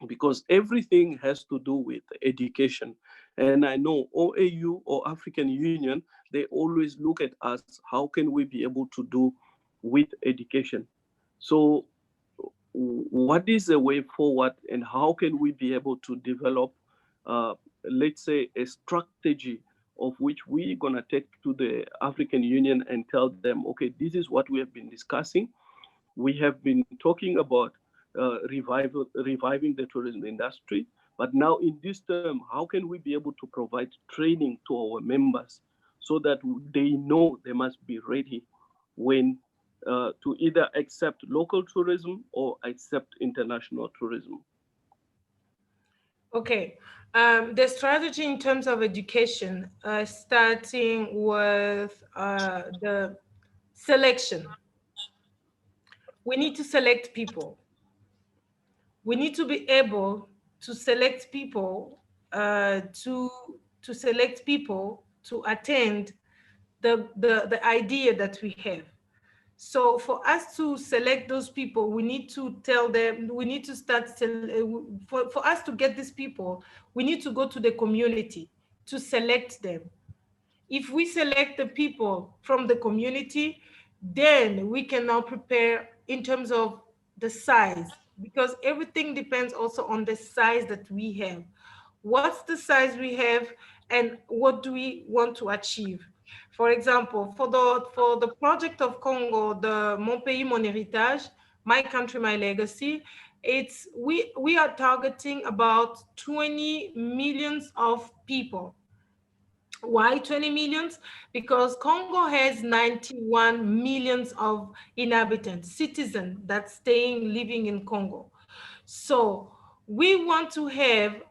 because everything has to do with education. And I know OAU or African Union, they always look at us, how can we be able to do with education? So what is the way forward, and how can we be able to develop, uh, let's say, a strategy of which we're going to take to the African Union and tell them, okay, this is what we have been discussing. We have been talking about reviving the tourism industry, but now in this term, how can we be able to provide training to our members so that they know they must be ready when to either accept local tourism or accept international tourism. Okay. The strategy in terms of education, starting with the selection. We need to select people. We need to be able to select people, to select people to attend the idea that we have. So for us to select those people, we need to tell them, we need to for us to get these people, we need to go to the community to select them. If we select the people from the community, then we can now prepare in terms of the size, because everything depends also on the size that we have. What's the size we have, and what do we want to achieve? For example, for the project of Congo, the Mon Pays Mon Héritage, My Country My Legacy, it's we are targeting about 20 millions of people. Why 20 millions? Because Congo has 91 millions of inhabitants, citizens that's staying, living in Congo. So we want to have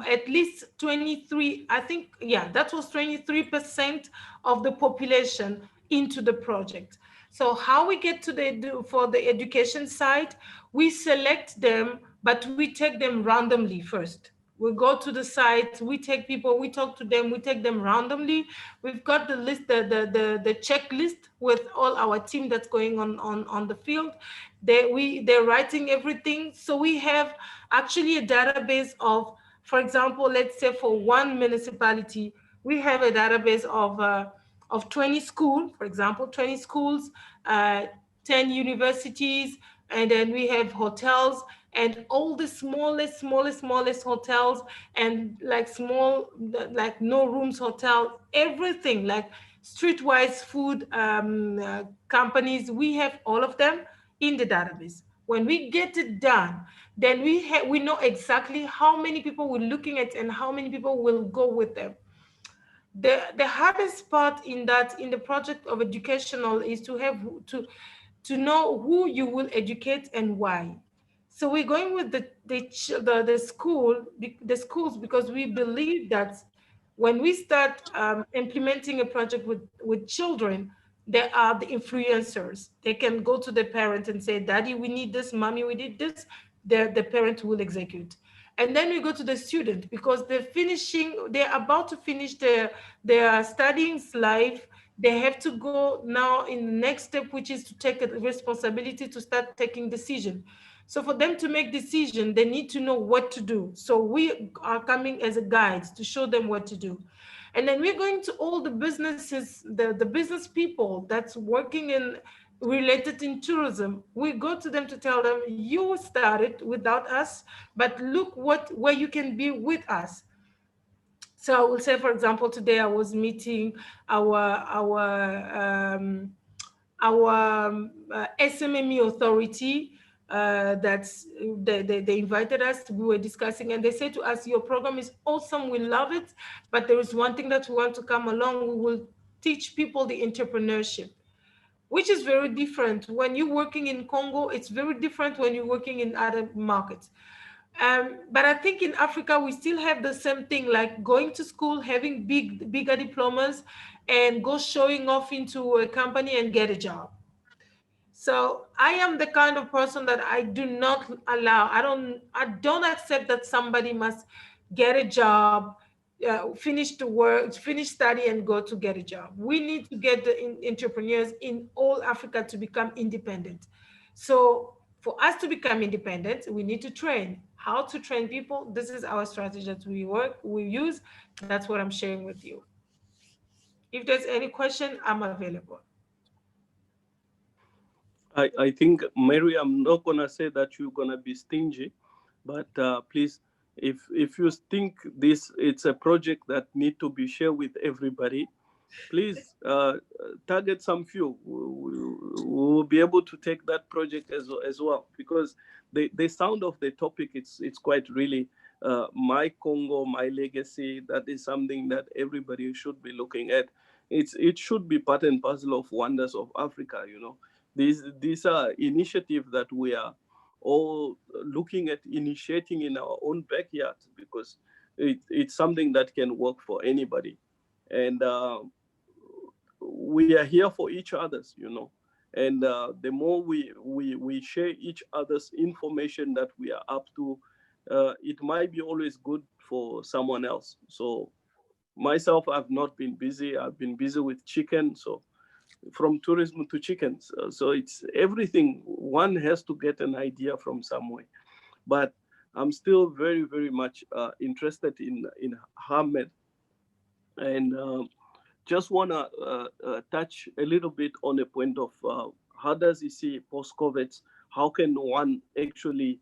at least 23, I think, yeah, that was 23% of the population into the project. So how we get to for the education side, we select them, but we take them randomly first. We go to the site, we take people, we talk to them, we take them randomly. We've got the list, the checklist with all our team that's going on the field. They're writing everything. So we have actually a database for example, let's say for one municipality, we have a database of 20 schools, for example, 20 schools, uh, 10 universities, and then we have hotels and all the smallest hotels, and like small, like no rooms hotel, everything like streetwise food companies. We have all of them in the database. When we get it done, then we know exactly how many people we're looking at and how many people will go with them. The hardest part in the project of educational is to know who you will educate and why. So we're going with the schools, because we believe that when we start implementing a project with children, they are the influencers. They can go to the parent and say, "Daddy, we need this. Mommy, we need this." The parent will execute. And then we go to the student, because they're about to finish their studying life. They have to go now in the next step, which is to take a responsibility to start taking decision. So for them to make decision, they need to know what to do. So we are coming as a guide to show them what to do. And then we're going to all the businesses, the business people that's working in related in tourism. We go to them to tell them, you started without us, but look where you can be with us. So I will say, for example, today I was meeting our SMME authority. They invited us. We were discussing, and they said to us, "Your program is awesome. We love it, but there is one thing that we want to come along. We will teach people the entrepreneurship." Which is very different. When you're working in Congo, it's very different when you're working in other markets. But I think in Africa, we still have the same thing, like going to school, having bigger diplomas, and go showing off into a company and get a job. So I am the kind of person that I do not allow. I don't accept that somebody must get a job, finish the work, finish study, and go to get a job. We need to get the entrepreneurs in all Africa to become independent. So For us to become independent, we need to train. How to train people? This is our strategy that we use. That's what I'm sharing with you. If there's any question, I'm available. I think, Mary, I'm not gonna say that you're gonna be stingy, but please, if you think this it's a project that need to be shared with everybody, please target some few. We will be able to take that project as well, because the sound of the topic, it's quite really my Congo, my legacy. That is something that everybody should be looking at. It should be part and parcel of wonders of Africa. These are initiatives that we are all looking at initiating in our own backyard, because it's something that can work for anybody. And we are here for each other's. And the more we share each other's information that we are up to, it might be always good for someone else. So myself, I've not been busy. I've been busy with chicken. So from tourism to chickens. So it's everything. One has to get an idea from somewhere. But I'm still very, very much interested in Ahmed, and just want to touch a little bit on the point of how does he see post-COVID? How can one actually,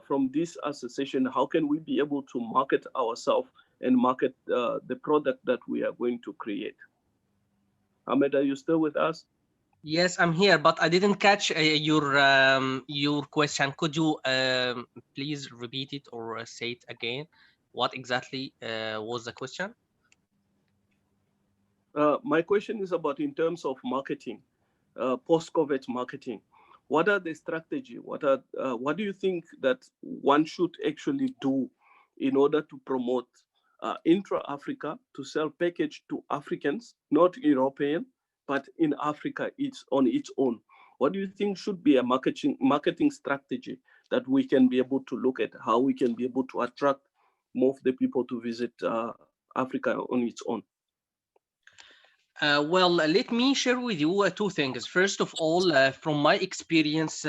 from this association, how can we be able to market ourselves and market the product that we are going to create? Ahmed, are you still with us? Yes, I'm here, but I didn't catch your question. Could you please repeat it or say it again? What exactly was the question? My question is about in terms of marketing, post-COVID marketing. What are the strategy? What do you think that one should actually do in order to promote intra-Africa, to sell package to Africans, not European, but in Africa, it's on its own? What do you think should be a marketing strategy that we can be able to look at, how we can be able to attract more of the people to visit Africa on its own? Well, let me share with you two things. First of all, from my experience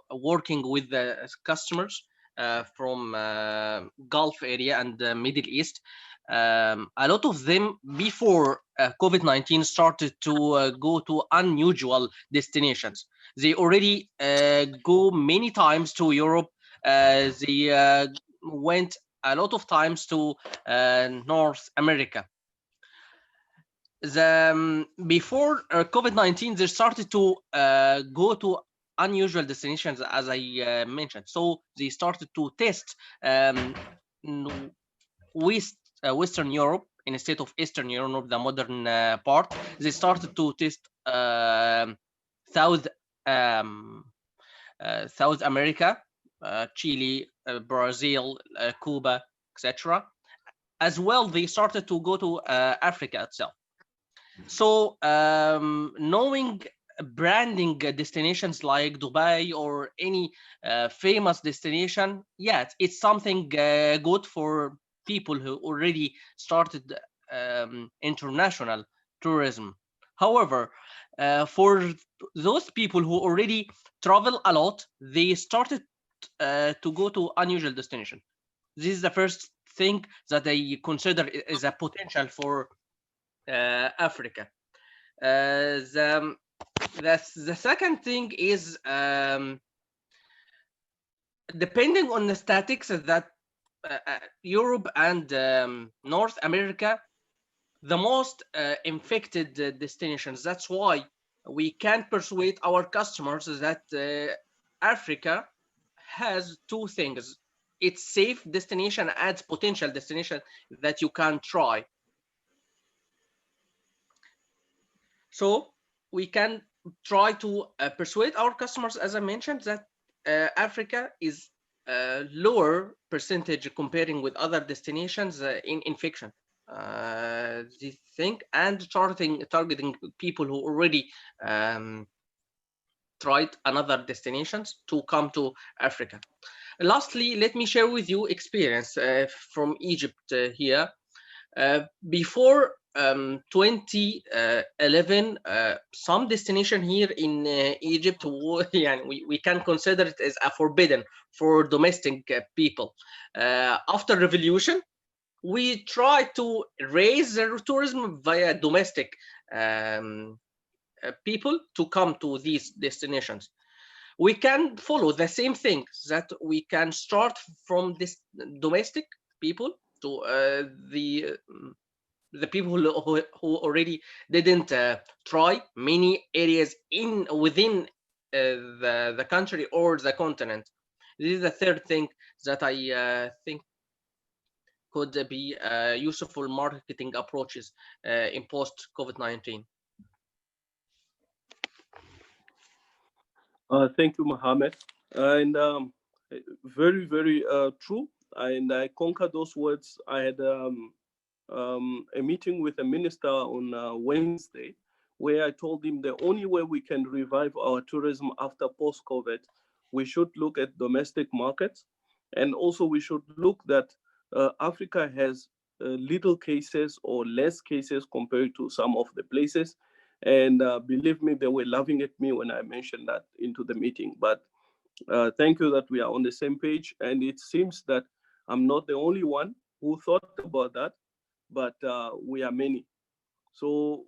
working with customers from Gulf area and Middle East, a lot of them before COVID-19 started to go to unusual destinations. They already go many times to Europe. They went a lot of times to North America. Before COVID-19, they started to go to unusual destinations, as I mentioned. So they started to test Western Europe instead of Eastern Europe, the modern part. They started to test South South America, Chile, Brazil, Cuba, etc. As well, they started to go to Africa itself. So knowing branding destinations like Dubai or any famous destination, yeah, it's something good for people who already started international tourism. However, for those people who already travel a lot, they started to go to unusual destination. This is the first thing that I consider is a potential for Africa. The second thing is depending on the statistics that Europe and North America, the most infected destinations. That's why we can persuade our customers that Africa has two things. It's safe destination and potential destination that you can try. So we can try to persuade our customers, as I mentioned, that Africa is lower percentage comparing with other destinations in infection. This thing, and targeting people who already tried another destinations to come to Africa. Lastly, let me share with you experience from Egypt here. Before 2011, some destination here in Egypt, yeah, we can consider it as a forbidden for domestic people. After revolution, we try to raise the tourism via domestic people to come to these destinations. We can follow the same thing, that we can start from this domestic people to the people who already didn't try many areas within the country or the continent. This is the third thing that I think could be useful marketing approaches in post COVID-19. Thank you, Mohammed. And very, very true. And I concur those words. I had a meeting with a minister on Wednesday, where I told him the only way we can revive our tourism after post-COVID, we should look at domestic markets, and also we should look that Africa has little cases or less cases compared to some of the places. And believe me, they were laughing at me when I mentioned that into the meeting. But thank you that we are on the same page. And it seems that I'm not the only one who thought about that, but we are many. So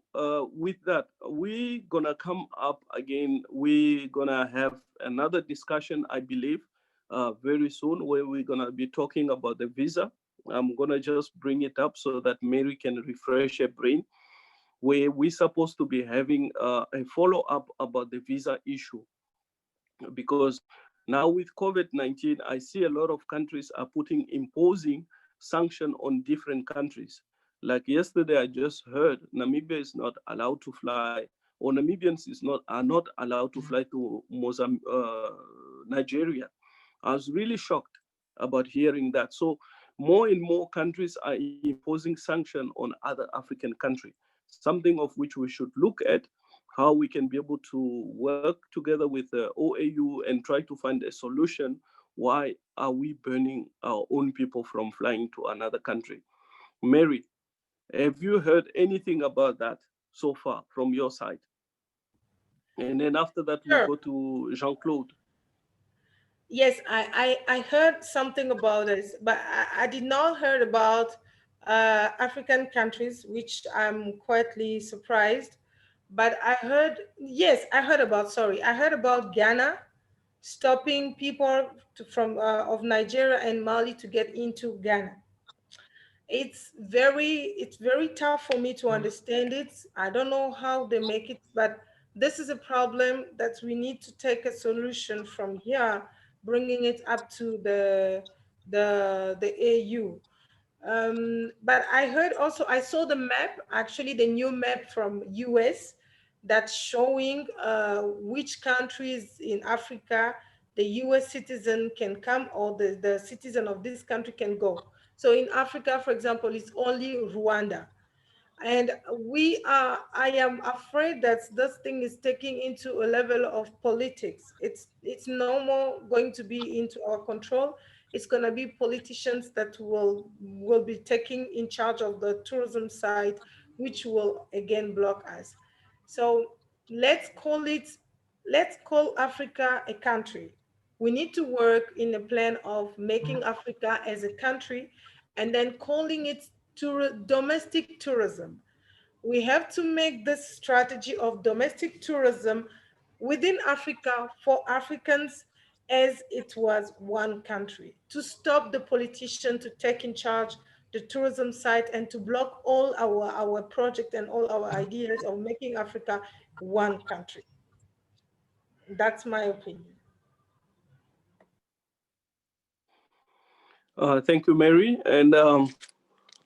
with that, we're gonna come up again. We're gonna have another discussion, I believe, very soon, where we're gonna be talking about the visa. I'm gonna just bring it up so that Mary can refresh her brain, where we're supposed to be having a follow-up about the visa issue. Because now with COVID-19, I see a lot of countries are imposing sanction on different countries. Like yesterday, I just heard Namibia is not allowed to fly, or Namibians are not allowed to fly to Nigeria. I was really shocked about hearing that. So more and more countries are imposing sanction on other African countries, something of which we should look at how we can be able to work together with the OAU and try to find a solution. Why are we burning our own people from flying to another country? Mary, have you heard anything about that so far from your side? And then after that, we'll Sure. go to Jean-Claude. Yes, I heard something about this, but I did not heard about African countries, which I'm quietly surprised. But I heard, yes, I heard about Ghana stopping people from of Nigeria and Mali to get into Ghana. It's very tough for me to understand it. I don't know how they make it, but this is a problem that we need to take a solution from here, bringing it up to the AU. But I heard also, I saw the map, actually the new map from US, that's showing which countries in Africa the US citizen can come, or the citizen of this country can go. So in Africa, for example, it's only Rwanda. And I am afraid that this thing is taking into a level of politics. It's no more going to be into our control. It's going to be politicians that will be taking in charge of the tourism side, which will again block us. So let's call it, let's call Africa a country. We need to work in a plan of making Africa as a country, and then calling it domestic tourism. We have to make this strategy of domestic tourism within Africa for Africans, as it was one country, to stop the politician to take in charge the tourism site and to block all our project and all our ideas of making Africa one country. That's my opinion. Thank you, Mary. And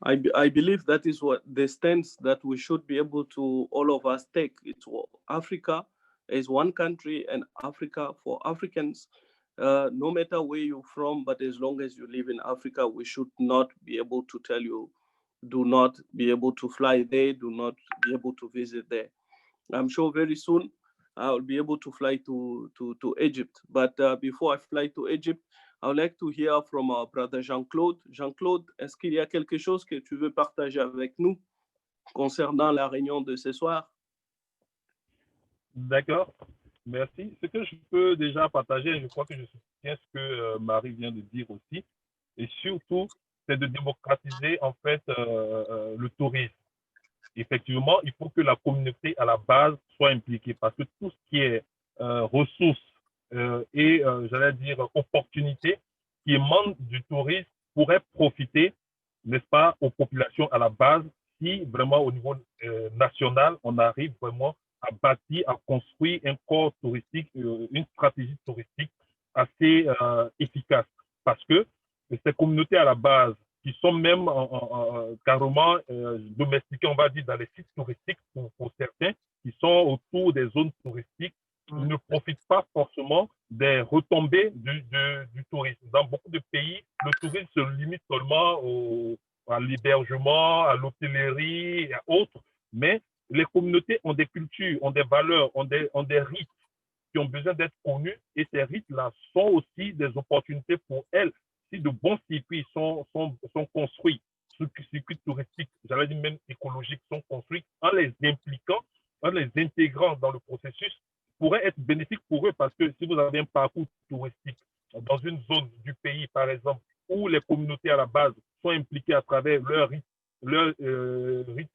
I believe that is what the stance that we should be able to, all of us, take. It's Africa is one country, and Africa for Africans, no matter where you're from, but as long as you live in Africa, we should not be able to tell you, do not be able to fly there, do not be able to visit there. I'm sure very soon I'll be able to fly to Egypt. But before I fly to Egypt, I would like to hear from our brother Jean-Claude. Jean-Claude, est-ce qu'il y a quelque chose que tu veux partager avec nous concernant la réunion de ce soir? D'accord, merci. Ce que je peux déjà partager, je crois que je soutiens ce que Marie vient de dire aussi, et surtout, c'est de démocratiser en fait le tourisme. Effectivement, il faut que la communauté à la base soit impliquée parce que tout ce qui est ressources et, j'allais dire, opportunités qui émanent du tourisme pourraient profiter, n'est-ce pas, aux populations à la base si vraiment au niveau national, on arrive vraiment à bâtir, à construire un corps touristique, une stratégie touristique assez efficace. Parce que ces communautés à la base qui sont même carrément domestiqués, on va dire, dans les sites touristiques pour certains, qui sont autour des zones touristiques, ne profitent pas forcément des retombées du tourisme. Dans beaucoup de pays, le tourisme se limite seulement à l'hébergement, à l'hôtellerie et à autres, mais les communautés ont des cultures, ont des valeurs, ont des rites qui ont besoin d'être connus et ces rites-là sont aussi des opportunités pour elles. Si de bons circuits sont construits, circuits touristiques, j'allais dire même écologiques, sont construits, en les impliquant, en les intégrant dans le processus, pourrait être bénéfique pour eux parce que si vous avez un parcours touristique dans une zone du pays, par exemple, où les communautés à la base sont impliquées à travers leurs rites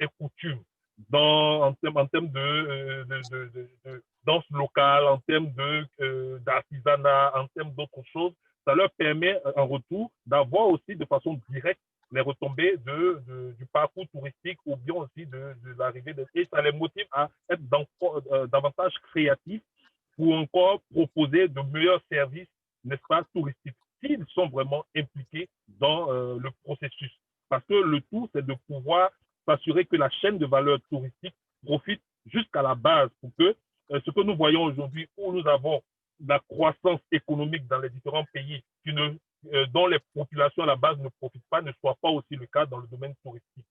et coutumes, en termes de danse locale, en termes d'artisanat, en termes d'autres choses, ça leur permet en retour d'avoir aussi de façon directe les retombées du parcours touristique ou bien aussi de l'arrivée et ça les motive à être davantage créatifs pour encore proposer de meilleurs services, n'est-ce pas, touristiques, s'ils sont vraiment impliqués dans le processus. Parce que le tout, c'est de pouvoir s'assurer que la chaîne de valeur touristique profite jusqu'à la base pour que ce que nous voyons aujourd'hui, où nous avons la croissance économique dans les différents pays dont les populations à la base ne profitent pas, ne soit pas aussi le cas dans le domaine touristique.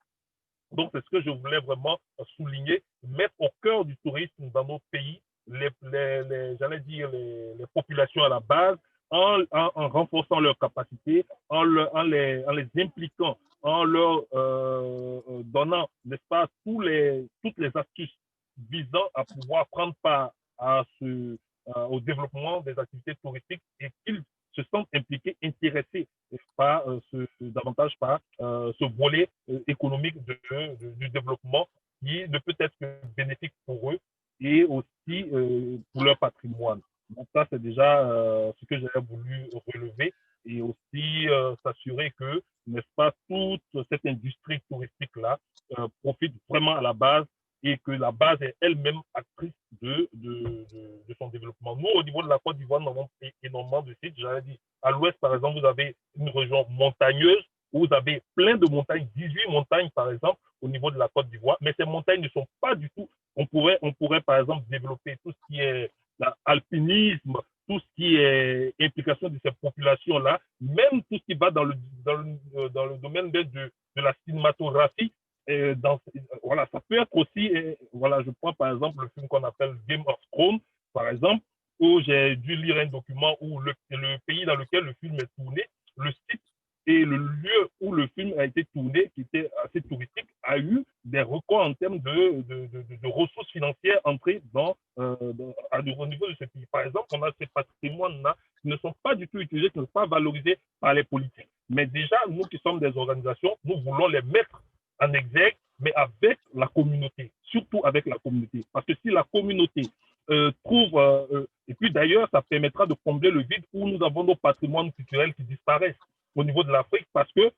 Donc, c'est ce que je voulais vraiment souligner, mettre au cœur du tourisme dans nos pays j'allais dire, les populations à la base, en renforçant leurs capacités, en les impliquant, en leur donnant, n'est-ce pas, toutes les astuces visant à pouvoir prendre part au développement des activités touristiques et qu'ils se sentent impliqués, intéressés davantage par ce volet économique du développement qui ne peut être que bénéfique pour eux et aussi pour leur patrimoine. Donc ça, c'est déjà ce que j'avais voulu relever et aussi s'assurer que, n'est-ce pas, toute cette industrie touristique-là profite vraiment à la base et que la base est elle-même actrice de son développement. Nous, au niveau de la Côte d'Ivoire, nous avons énormément de sites. J'avais dit, à l'ouest, par exemple, vous avez une région montagneuse où vous avez plein de montagnes, 18 montagnes, par exemple, au niveau de la Côte d'Ivoire. Mais ces montagnes ne sont pas du tout... On pourrait, par exemple, développer tout ce qui est l'alpinisme, tout ce qui est implication de ces populations-là, même tout ce qui va dans le domaine de la cinématographie. Voilà, ça peut être aussi, voilà, je prends par exemple le film qu'on appelle Game of Thrones, par exemple, où j'ai dû lire un document où le pays dans lequel le film est tourné, le site et le lieu où le film a été tourné, qui était assez touristique, a eu des records en termes de ressources financières entrées au niveau de ce pays. Par exemple, on a ces patrimoines-là qui ne sont pas du tout utilisés, qui ne sont pas valorisés par les politiques. Mais déjà, nous qui sommes des organisations, nous voulons les mettre en exergue, mais avec la communauté, surtout avec la communauté. Parce que si la communauté trouve, et puis d'ailleurs, ça permettra de combler le vide où nous avons nos patrimoines culturels qui disparaissent au niveau de l'Afrique, parce que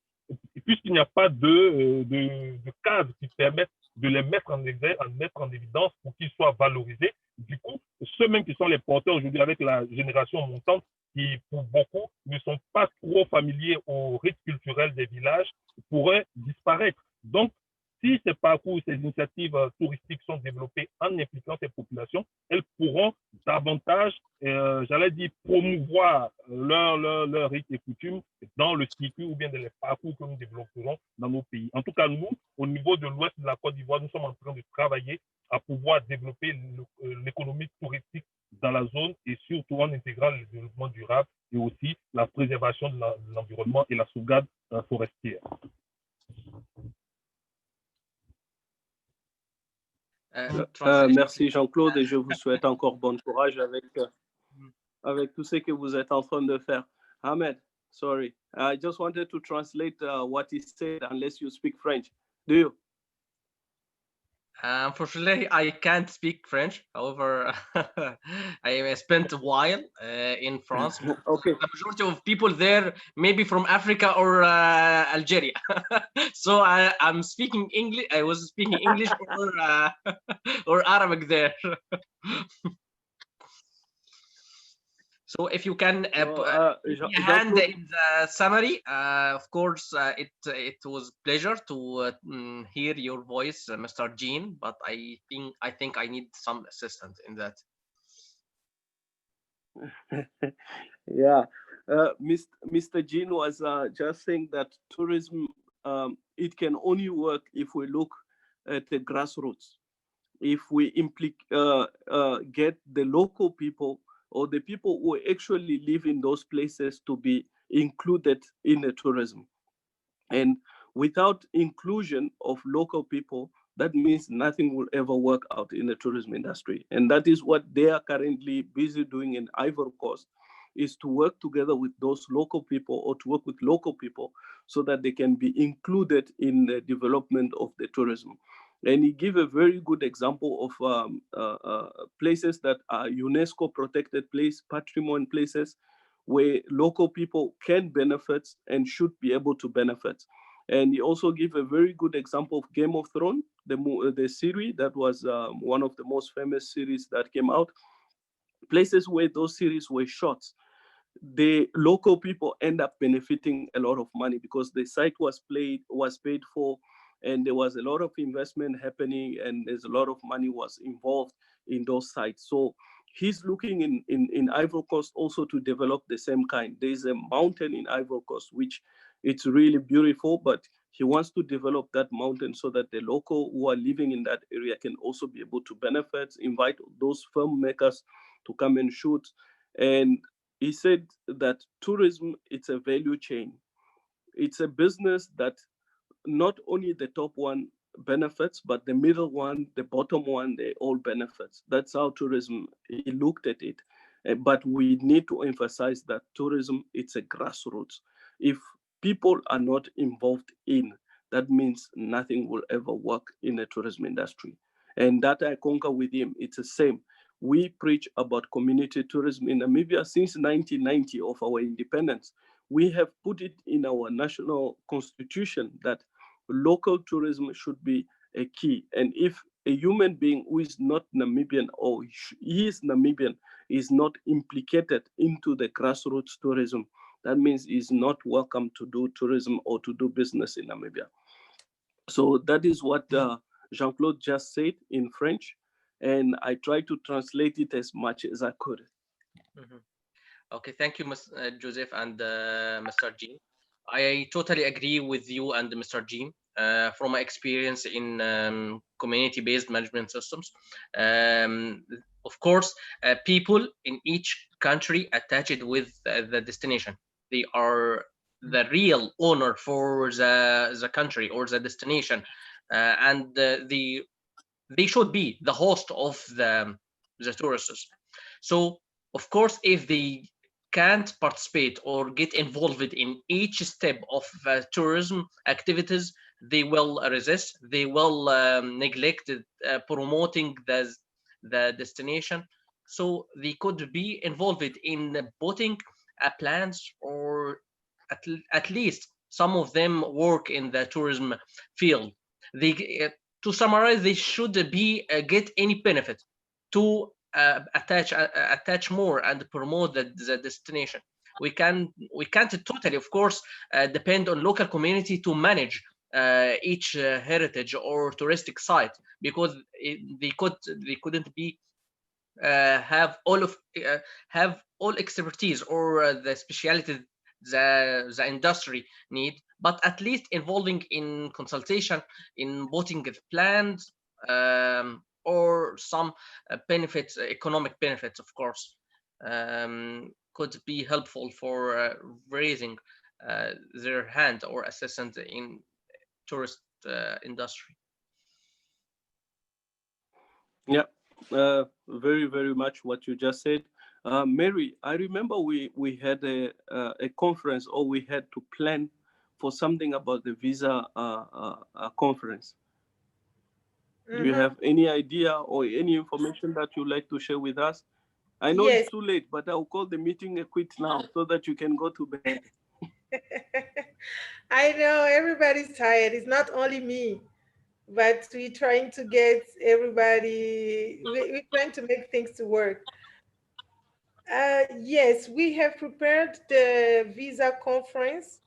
puisqu'il n'y a pas de cadre qui permettent de les mettre en exergue, mettre en évidence pour qu'ils soient valorisés, du coup, ceux mêmes qui sont les porteurs aujourd'hui avec la génération montante, qui pour beaucoup ne sont pas trop familiers aux rites culturels des villages, pourraient disparaître. Donc, si ces parcours, ces initiatives touristiques sont développées en impliquant ces populations, elles pourront davantage, j'allais dire, promouvoir leur rites et coutumes dans le circuit ou bien dans les parcours que nous développerons dans nos pays. En tout cas, nous, au niveau de l'ouest de la Côte d'Ivoire, nous sommes en train de travailler à pouvoir développer l'économie touristique dans la zone et surtout en intégrant le développement durable et aussi la préservation de l'environnement et la sauvegarde forestière. Merci Jean-Claude et je vous souhaite encore bon courage avec tout ce que vous êtes en train de faire. Ahmed, sorry, I just wanted to translate what he said unless you speak French. Do you? Unfortunately, I can't speak French. However, I spent a while in France. Okay. The majority of people there maybe from Africa or Algeria. So I'm speaking English. I was speaking English or Arabic there. So if you can give me a hand in the summary, of course, it was a pleasure to hear your voice, Mr. Jean. But I think I need some assistance in that. Yeah, Mr. Jean was just saying that tourism it can only work if we look at the grassroots, if we get the local people or the people who actually live in those places to be included in the tourism. And without inclusion of local people, that means nothing will ever work out in the tourism industry. And that is what they are currently busy doing in Ivory Coast, is to work together with those local people or to work with local people so that they can be included in the development of the tourism. And he gave a very good example of places that are UNESCO protected place, patrimony places, where local people can benefit and should be able to benefit. And he also gave a very good example of Game of Thrones, the series that was one of the most famous series that came out. Places where those series were shot, the local people end up benefiting a lot of money because the site was paid for, and there was a lot of investment happening, and there's a lot of money was involved in those sites. So he's looking in Ivory Coast also to develop the same kind. There's a mountain in Ivory Coast, which it's really beautiful, but he wants to develop that mountain so that the local who are living in that area can also be able to benefit, invite those filmmakers to come and shoot. And he said that tourism, it's a value chain. It's a business that not only the top one benefits, but the middle one, the bottom one, they all benefits. That's how tourism, he looked at it. But we need to emphasize that tourism, it's a grassroots. If people are not involved in, that means nothing will ever work in the tourism industry. And that I concur with him, it's the same. We preach about community tourism in Namibia since 1990 of our independence. We have put it in our national constitution that local tourism should be a key. And if a human being who is not Namibian or he is Namibian is not implicated into the grassroots tourism, that means he's not welcome to do tourism or to do business in Namibia. So that is what Jean-Claude just said in French, and I tried to translate it as much as I could. Mm-hmm. Okay, thank you, Joseph and Mr. Jean. I totally agree with you and Mr. Jean. From my experience in community-based management systems, of course, people in each country attached with the destination. They are the real owner for the country or the destination, and they should be the host of the tourists. So, of course, if they can't participate or get involved in each step of tourism activities, they will resist. They will neglect promoting the destination. So they could be involved in putting plans, or at least some of them work in the tourism field. They, to summarize, they should be get any benefit to attach more and promote the destination. We can't totally, of course, depend on local community to manage each heritage or touristic site, because they couldn't be have all expertise or the specialty the industry need, but at least involving in consultation, in voting the plans, or some benefits, economic benefits, of course, could be helpful for raising their hand or assistance in tourist industry. Yeah, very, very much what you just said. Mary, I remember we had a conference, or we had to plan for something about the visa conference. Do you have any idea or any information that you'd like to share with us? I know Yes. it's too late, but I'll call the meeting a quit now so that you can go to bed. I know everybody's tired. It's not only me, but we're trying to get everybody, we're trying to make things to work. Yes, we have prepared the visa conference.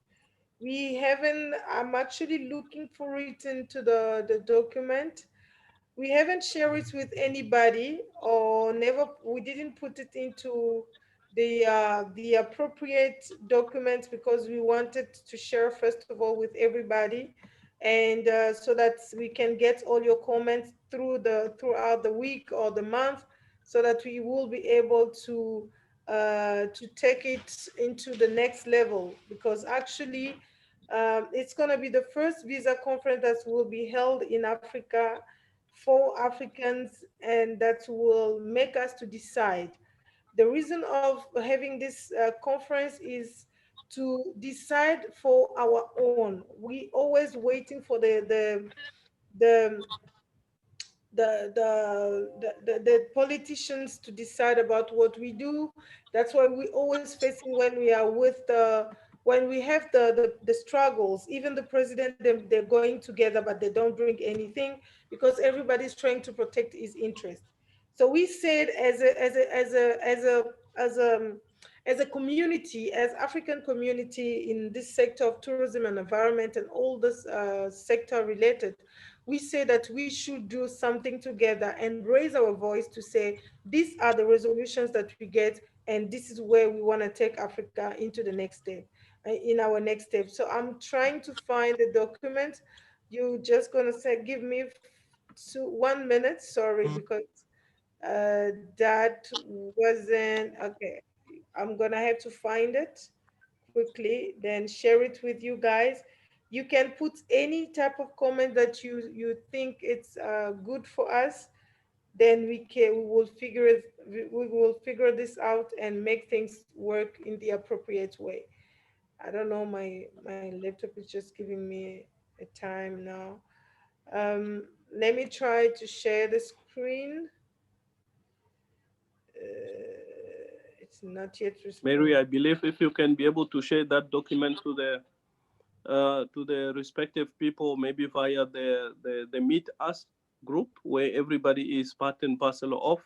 We haven't, I'm actually looking for it into the document. We haven't shared it with anybody, or never, we didn't put it into the appropriate documents, because we wanted to share first of all with everybody, and so that we can get all your comments throughout the week or the month, so that we will be able to take it into the next level, because actually it's going to be the first visa conference that will be held in Africa for Africans, and that will make us to decide. The reason of having this conference is to decide for our own. We always waiting for the the politicians to decide about what we do. That's why we always facing when we are with the when we have the struggles. Even the president, they're going together, but they don't bring anything, because everybody's trying to protect his interest. So we said, as a community, as African community in this sector of tourism and environment and all this sector related, we say that we should do something together and raise our voice to say, these are the resolutions that we get, and this is where we want to take Africa into the next step, in our next step. So I'm trying to find the document. You're just going to say, give me 1 minute, sorry, because that wasn't, okay. I'm going to have to find it quickly, then share it with you guys. You can put any type of comment that you think it's good for us. Then we will figure we will figure this out and make things work in the appropriate way. I don't know, my laptop is just giving me a time now. Let me try to share the screen. It's not yet Mary, responding. I believe if you can be able to share that document to the respective people, maybe via the Meet Us group, where everybody is part and parcel of.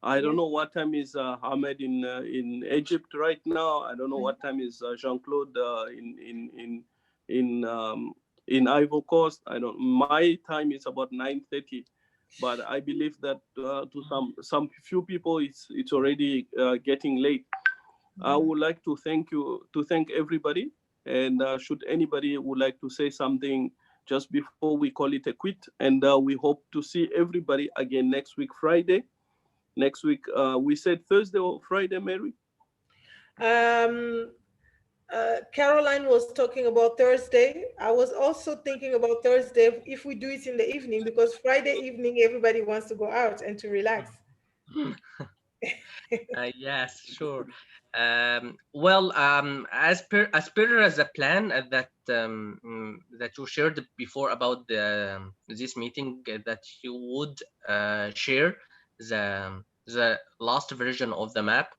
I don't Yes. know what time is Ahmed in Egypt right now. I don't know what time is Jean-Claude in Ivory Coast. I don't. My time is about 9:30, but I believe that to some few people it's already getting late. I would like to thank everybody. And should anybody would like to say something just before we call it a quit, and we hope to see everybody again next week, Friday. Next week, we said Thursday or Friday, Mary? Um, Caroline was talking about Thursday. I was also thinking about Thursday if we do it in the evening, because Friday evening everybody wants to go out and to relax. Yes, sure. Well, as the plan that you shared before about this meeting, that you would share the last version of the map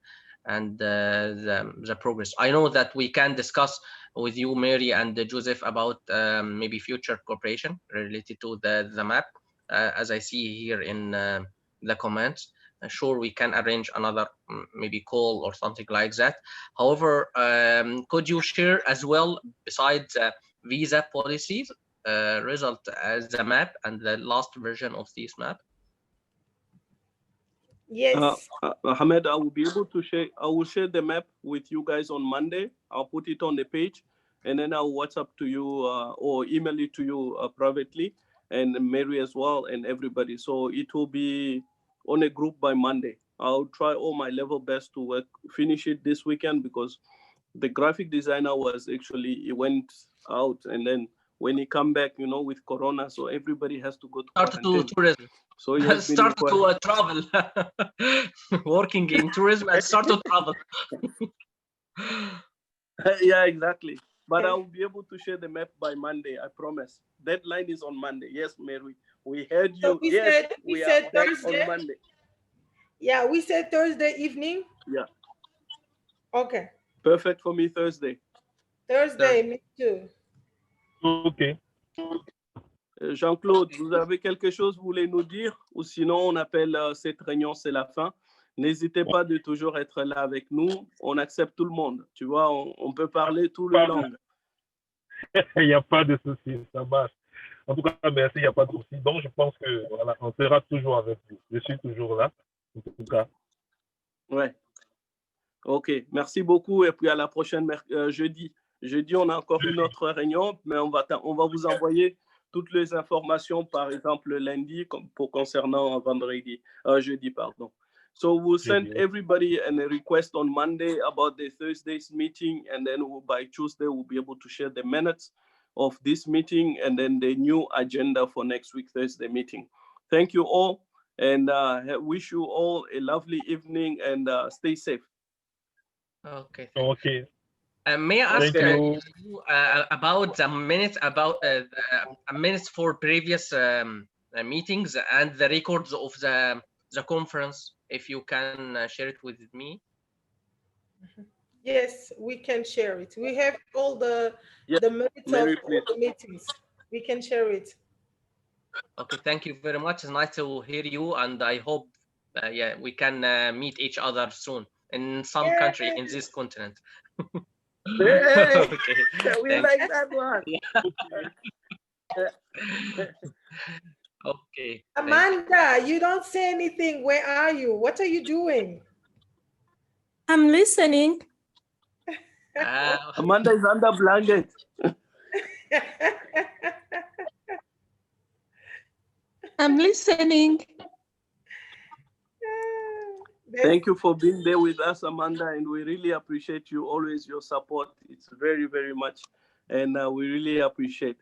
and the progress. I know that we can discuss with you, Mary and Joseph, about maybe future cooperation related to the map, as I see here in the comments. Sure, we can arrange another maybe call or something like that. However, could you share as well, besides visa policies, result as the map and the last version of this map? Yes. Ahmed, I will be able to share. I will share the map with you guys on Monday. I'll put it on the page, and then I'll WhatsApp to you or email it to you privately, and Mary as well, and everybody. So it will be on a group by Monday. I'll try all my level best to finish it this weekend, because the graphic designer was actually, he went out, and then when he come back, with Corona, so everybody has to go to Started to quarantine. tourism. So he has been Started to travel. Working in tourism and start to travel. Yeah, exactly. But I will be able to share the map by Monday, I promise. Deadline is on Monday. Yes, Mary, we heard you. So we said Thursday. On Monday. Yeah, we said Thursday evening. Yeah. Okay. Perfect for me, Thursday. Thursday, me too. Ok. Jean-Claude, vous avez quelque chose vous voulez nous dire? Ou sinon, on appelle cette réunion, c'est la fin. N'hésitez pas de toujours être là avec nous. On accepte tout le monde. Tu vois, on peut parler toutes les langues. Il n'y a pas de souci, ça marche. En tout cas, merci, il n'y a pas de souci. Donc, je pense que voilà, on sera toujours avec vous. Je suis toujours là, en tout cas. Ouais. Ok, merci beaucoup. Et puis à la prochaine jeudi. Jeudi, on a encore une autre réunion, mais on va vous envoyer toutes les informations, par exemple lundi, concernant jeudi, pardon. So we'll send everybody a request on Monday about the Thursday's meeting, and then by Tuesday, we'll be able to share the minutes of this meeting and then the new agenda for next week, Thursday meeting. Thank you all, and wish you all a lovely evening, and stay safe. Okay. Okay. May I ask you about the minutes, minutes for previous meetings and the records of the conference, if you can share it with me? Yes, we can share it. We have all the minutes of all the meetings. We can share it. Okay, thank you very much. It's nice to hear you, and I hope we can meet each other soon in some country in this continent. Hey, okay. We like that one. Okay. Amanda, you don't say anything. Where are you? What are you doing? I'm listening. Amanda is under blanket. I'm listening. Thank you for being there with us, Amanda, and we really appreciate you, always your support. It's very, very much, and we really appreciate.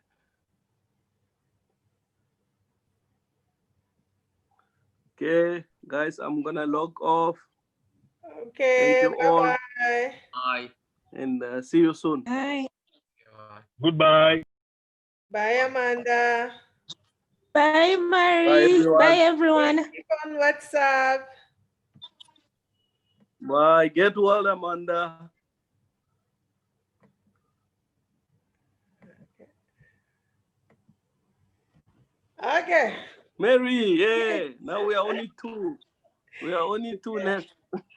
Okay, guys, I'm gonna log off. Okay, thank you all. Bye. Bye. And see you soon. Bye. Goodbye. Bye, Amanda. Bye, Mary. Bye, everyone. Keep on WhatsApp. Bye. Get well, Amanda. Okay. Mary, yeah. Now we are only two. We are only two left.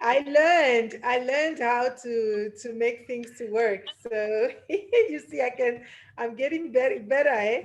I learned how to make things to work. So you see, I'm getting better, eh?